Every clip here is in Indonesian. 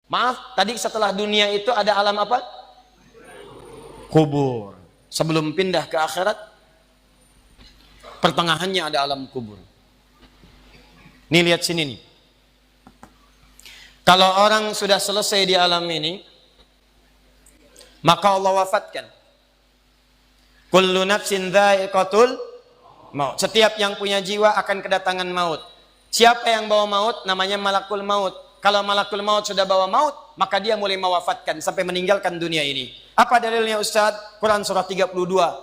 Maaf, tadi setelah dunia itu ada alam apa? Kubur. Sebelum pindah ke akhirat, pertengahannya ada alam kubur. Nih lihat sini nih. Kalau orang sudah selesai di alam ini, maka Allah wafatkan. Kullu nafsin dha'iqatul maut. Setiap yang punya jiwa akan kedatangan maut. Siapa yang bawa maut? Namanya malakul maut. Kalau malakul maut sudah bawa maut, maka dia mulai mewafatkan sampai meninggalkan dunia ini. Apa dalilnya Ustaz? Quran surah 32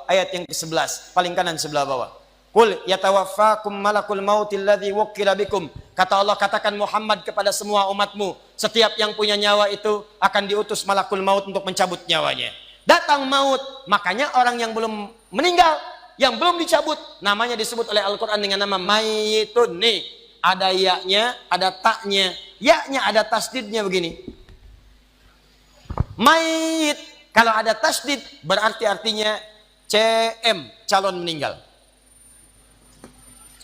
ayat yang ke-11, paling kanan sebelah bawah. Qul yatawaffakum malakul mautil ladzi wukkila bikum. Kata Allah, katakan Muhammad kepada semua umatmu, setiap yang punya nyawa itu akan diutus malakul maut untuk mencabut nyawanya. Datang maut, makanya orang yang belum meninggal, yang belum dicabut, namanya disebut oleh Al-Quran dengan nama mayitun. Nih, ada ya-nya, ada taknya. Ya-nya ada tasdidnya begini. Mayit. Kalau ada tasdid, berarti artinya CM, calon meninggal.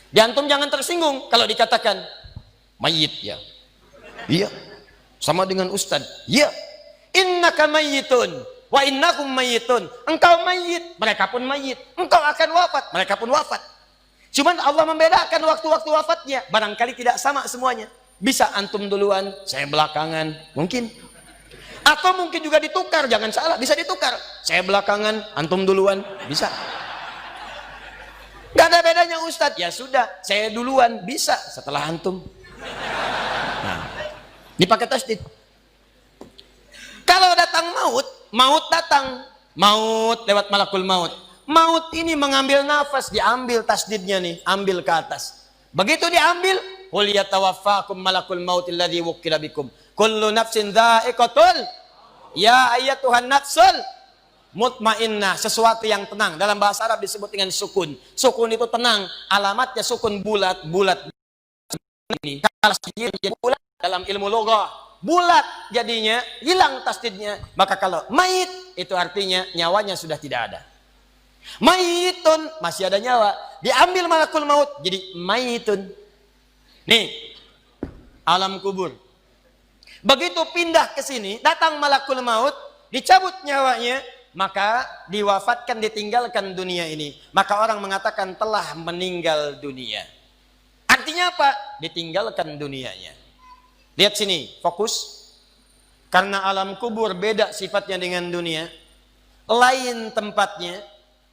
Di antum jangan tersinggung kalau dikatakan mayit ya. Iya. Sama dengan ustad. Iya. Innaka mayyitun wa innakum mayyitun. Engkau mayit, mereka pun mayit. Engkau akan wafat, mereka pun wafat. Cuman Allah membedakan waktu-waktu wafatnya. Barangkali tidak sama semuanya. Bisa antum duluan, saya belakangan, mungkin. Atau mungkin juga ditukar, jangan salah, bisa ditukar. Saya belakangan, antum duluan, bisa. Gak ada bedanya Ustadz. Ya sudah, saya duluan, bisa setelah antum. Nah, dipakai tasdid. Kalau datang maut, maut datang. Maut lewat malakul maut. Maut ini mengambil nafas, diambil tasdidnya nih, ambil ke atas. Begitu diambil, qul yatawaffakum malakul mautil ladzi wukkila bikum. Kullu nafsin dha'iqatul. Ya ayyatuhan nafsul mutmainnah, sesuatu yang tenang. Dalam bahasa Arab disebut dengan sukun. Sukun itu tenang, alamatnya sukun bulat. Bulat ini kalau bulat dalam ilmu loghah, bulat jadinya hilang tasdidnya. Maka kalau mayit itu artinya nyawanya sudah tidak ada. Mayitun masih ada nyawa, diambil malakul maut jadi mayitun. Nih, alam kubur. Begitu pindah ke sini, datang malakul maut, dicabut nyawanya, maka diwafatkan, ditinggalkan dunia ini. Maka orang mengatakan telah meninggal dunia. Artinya apa? Ditinggalkan dunianya. Lihat sini, fokus. Karena alam kubur beda sifatnya dengan dunia, lain tempatnya,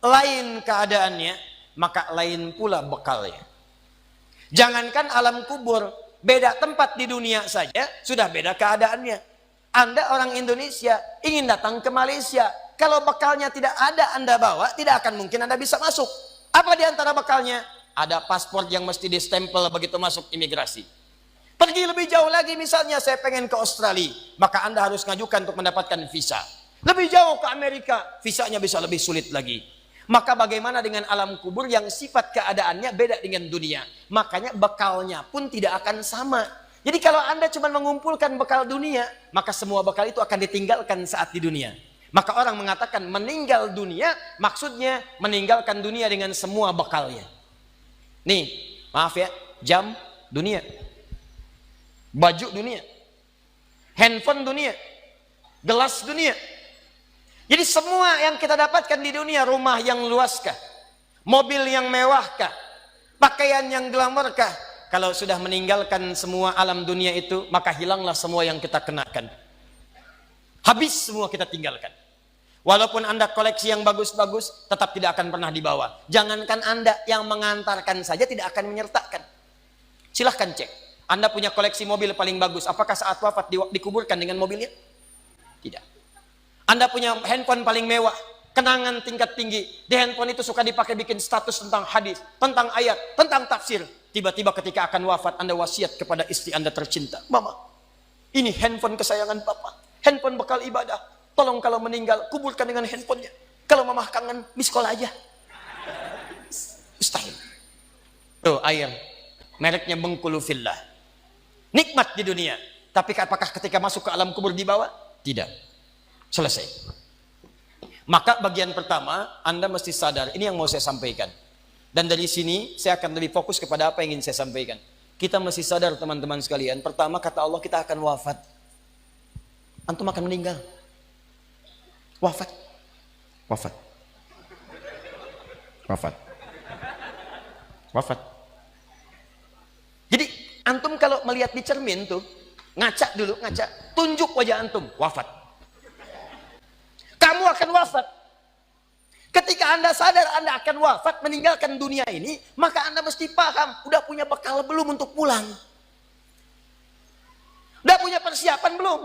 lain keadaannya, maka lain pula bekalnya. Jangankan alam kubur, beda tempat di dunia saja sudah beda keadaannya. Anda orang Indonesia ingin datang ke Malaysia, kalau bekalnya tidak ada Anda bawa, tidak akan mungkin Anda bisa masuk. Apa di antara bekalnya? Ada paspor yang mesti distempel begitu masuk imigrasi. Pergi lebih jauh lagi, misalnya saya pengen ke Australia, maka Anda harus ngajukan untuk mendapatkan visa. Lebih jauh ke Amerika, visanya bisa lebih sulit lagi. Maka bagaimana dengan alam kubur yang sifat keadaannya beda dengan dunia? Makanya bekalnya pun tidak akan sama. Jadi kalau Anda cuma mengumpulkan bekal dunia, maka semua bekal itu akan ditinggalkan saat di dunia. Maka orang mengatakan meninggal dunia, maksudnya meninggalkan dunia dengan semua bekalnya. Nih, maaf ya, jam dunia, baju dunia, handphone dunia, gelas dunia. Jadi semua yang kita dapatkan di dunia, rumah yang luaskah, mobil yang mewahkah, pakaian yang glamorkah, kalau sudah meninggalkan semua alam dunia itu, maka hilanglah semua yang kita kenakan. Habis semua kita tinggalkan. Walaupun Anda koleksi yang bagus-bagus, tetap tidak akan pernah dibawa. Jangankan Anda, yang mengantarkan saja tidak akan menyertakan. Silahkan cek. Anda punya koleksi mobil paling bagus, apakah saat wafat dikuburkan dengan mobilnya? Tidak. Anda punya handphone paling mewah, kenangan tingkat tinggi. Di handphone itu suka dipakai bikin status tentang hadis, tentang ayat, tentang tafsir. Tiba-tiba ketika akan wafat, Anda wasiat kepada istri Anda tercinta. Mama, ini handphone kesayangan Papa. Handphone bekal ibadah. Tolong kalau meninggal, kuburkan dengan handphonenya. Kalau Mama kangen, miss call aja. Mustahil. Tuh, air. Mereknya Bengkulu Fillah. Nikmat di dunia. Tapi apakah ketika masuk ke alam kubur dibawa? Tidak. Selesai. Maka bagian pertama, Anda mesti sadar, ini yang mau saya sampaikan. Dan dari sini, saya akan lebih fokus kepada apa yang ingin saya sampaikan. Kita mesti sadar teman-teman sekalian, pertama kata Allah kita akan wafat. antum akan meninggal. Wafat. Wafat. Wafat. Wafat. Jadi antum kalau melihat di cermin tuh, ngaca dulu, ngaca, tunjuk wajah antum, wafat. Kamu akan wafat. Ketika Anda sadar Anda akan wafat, meninggalkan dunia ini, maka Anda mesti paham, udah punya bekal belum untuk pulang? Udah punya persiapan belum?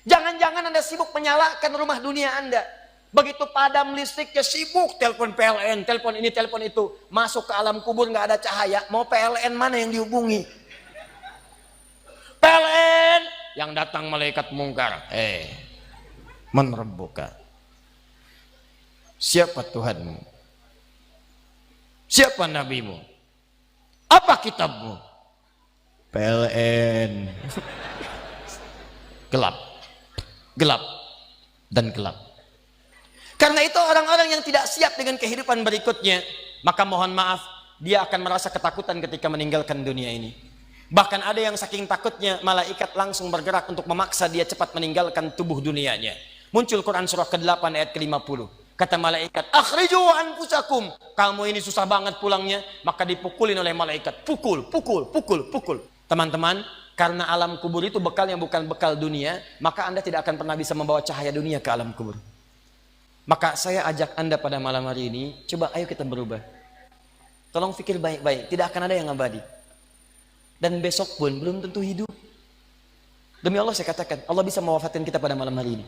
Jangan-jangan Anda sibuk menyalakan rumah dunia Anda. Begitu padam listriknya, sibuk telepon PLN, telepon ini, telepon itu. Masuk ke alam kubur nggak ada cahaya, mau PLN mana yang dihubungi? PLN yang datang malaikat mungkar. Man rabbuka? Siapa Tuhanmu? Siapa nabimu? Apa kitabmu? PLN. Gelap. Gelap dan gelap. Karena itu orang-orang yang tidak siap dengan kehidupan berikutnya, maka mohon maaf, dia akan merasa ketakutan ketika meninggalkan dunia ini. Bahkan ada yang saking takutnya, malaikat langsung bergerak untuk memaksa dia cepat meninggalkan tubuh dunianya. Muncul Quran surah ke-8 ayat ke-50. Kata malaikat, akhriju anfusakum. Kamu ini susah banget pulangnya, maka dipukulin oleh malaikat. Pukul, pukul, pukul, pukul. Teman-teman, karena alam kubur itu bekalnya bukan bekal dunia, maka Anda tidak akan pernah bisa membawa cahaya dunia ke alam kubur. Maka saya ajak Anda pada malam hari ini, coba ayo kita berubah. Tolong pikir baik-baik, tidak akan ada yang abadi. Dan besok pun belum tentu hidup. Demi Allah saya katakan, Allah bisa mewafatkan kita pada malam hari ini.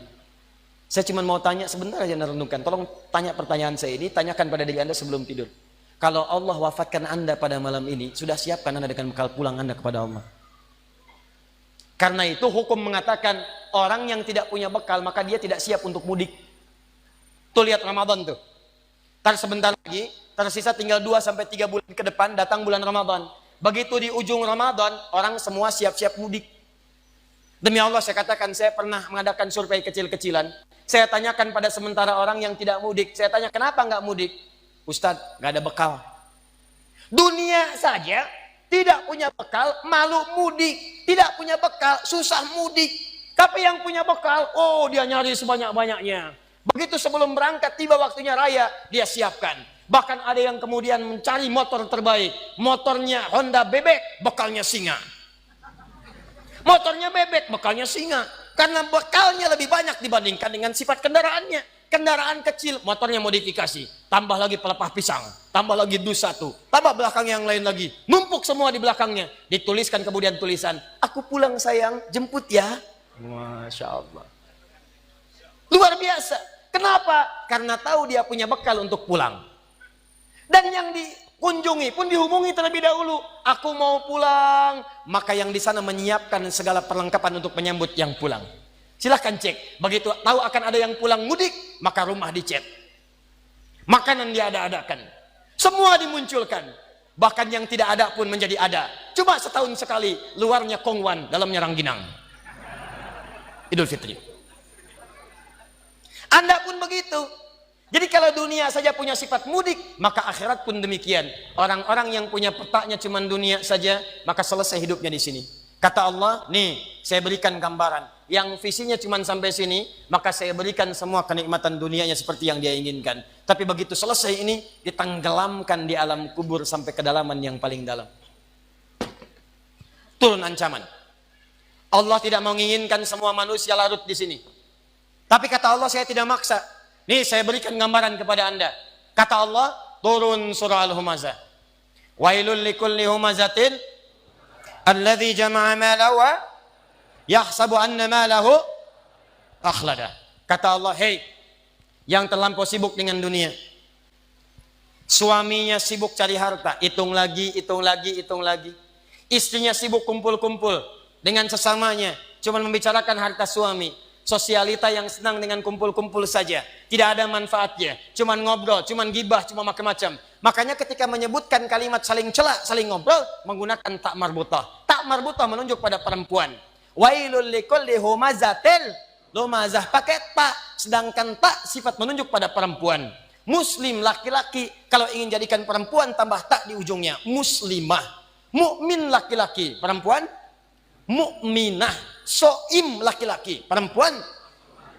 Saya cuma mau tanya sebentar aja renungkan. Tolong tanya pertanyaan saya ini, tanyakan pada diri Anda sebelum tidur. Kalau Allah wafatkan Anda pada malam ini, sudah siapkan Anda dengan bekal pulang Anda kepada Allah? Karena itu hukum mengatakan orang yang tidak punya bekal maka dia tidak siap untuk mudik. Tuh lihat Ramadan tuh. Ntar sebentar lagi, tersisa tinggal 2-3 bulan ke depan datang bulan Ramadan. Begitu di ujung Ramadan, orang semua siap-siap mudik. Demi Allah saya katakan, saya pernah mengadakan survei kecil-kecilan. Saya tanyakan pada sementara orang yang tidak mudik. Saya tanya, kenapa nggak mudik? Ustadz, nggak ada bekal. Dunia saja tidak punya bekal, malu mudik. Tidak punya bekal, susah mudik. Tapi yang punya bekal, oh dia nyari sebanyak-banyaknya. Begitu sebelum berangkat, tiba waktunya raya, dia siapkan. Bahkan ada yang kemudian mencari motor terbaik. Motornya Honda bebek, bekalnya singa. Motornya bebek, bekalnya singa. Karena bekalnya lebih banyak dibandingkan dengan sifat kendaraannya. Kendaraan kecil, motornya modifikasi. Tambah lagi pelepah pisang. Tambah lagi dus 1. Tambah belakang yang lain lagi. Numpuk semua di belakangnya. Dituliskan kemudian tulisan, aku pulang sayang, jemput ya. Masya Allah. Luar biasa. Kenapa? Karena tahu dia punya bekal untuk pulang. Dan yang dikunjungi pun dihubungi terlebih dahulu. Aku mau pulang. Maka yang di sana menyiapkan segala perlengkapan untuk menyambut yang pulang. Silahkan cek. Begitu tahu akan ada yang pulang mudik, maka rumah dicet. Makanan diada-adakan. Semua dimunculkan. Bahkan yang tidak ada pun menjadi ada. Coba setahun sekali. Luarnya kongwan, dalamnya rangginang. Idul Fitri. Anda pun begitu. Jadi kalau dunia saja punya sifat mudik, maka akhirat pun demikian. Orang-orang yang punya petaknya cuma dunia saja, maka selesai hidupnya di sini. Kata Allah, nih saya berikan gambaran. Yang visinya cuma sampai sini, maka saya berikan semua kenikmatan dunianya seperti yang dia inginkan. Tapi begitu selesai ini, ditenggelamkan di alam kubur sampai kedalaman yang paling dalam. Turun ancaman. Allah tidak menginginkan semua manusia larut di sini. Tapi kata Allah, saya tidak maksa. Nih saya berikan gambaran kepada Anda. Kata Allah, turun surah Al-Humazah. Wailul likulli humazatin alladzi jama'a malahu wa yahsabu anna malahu akhlada. Kata Allah, hei yang terlampau sibuk dengan dunia. Suaminya sibuk cari harta, hitung lagi, hitung lagi, hitung lagi. Istrinya sibuk kumpul-kumpul dengan sesamanya, cuma membicarakan harta suami. Sosialita yang senang dengan kumpul-kumpul saja, tidak ada manfaatnya, cuman ngobrol, cuman gibah, cuma macam-macam. Makanya ketika menyebutkan kalimat saling cela, saling ngobrol, menggunakan tak marbutah. Tak marbutah menunjuk pada perempuan. Wailul likulli humazatil lumazah, pakai tak, sedangkan tak sifat menunjuk pada perempuan. Muslim laki-laki, kalau ingin jadikan perempuan tambah tak di ujungnya, muslimah. Mukmin laki-laki, perempuan mukminah, soim laki-laki, perempuan.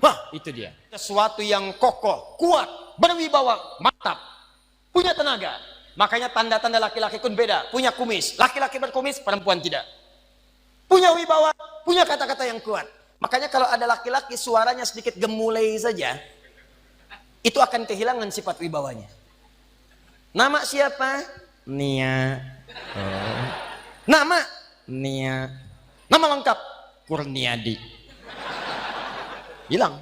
Wah, itu dia. Sesuatu yang kokoh, kuat, berwibawa, mantap, punya tenaga. Makanya tanda-tanda laki-laki pun beda. Punya kumis, laki-laki berkumis, perempuan tidak. Punya wibawa, punya kata-kata yang kuat. Makanya kalau ada laki-laki suaranya sedikit gemulai saja, itu akan kehilangan sifat wibawanya. Nama siapa? Nia. Oh. Nama? Nia. Nama lengkap? Kurniadi. Hilang.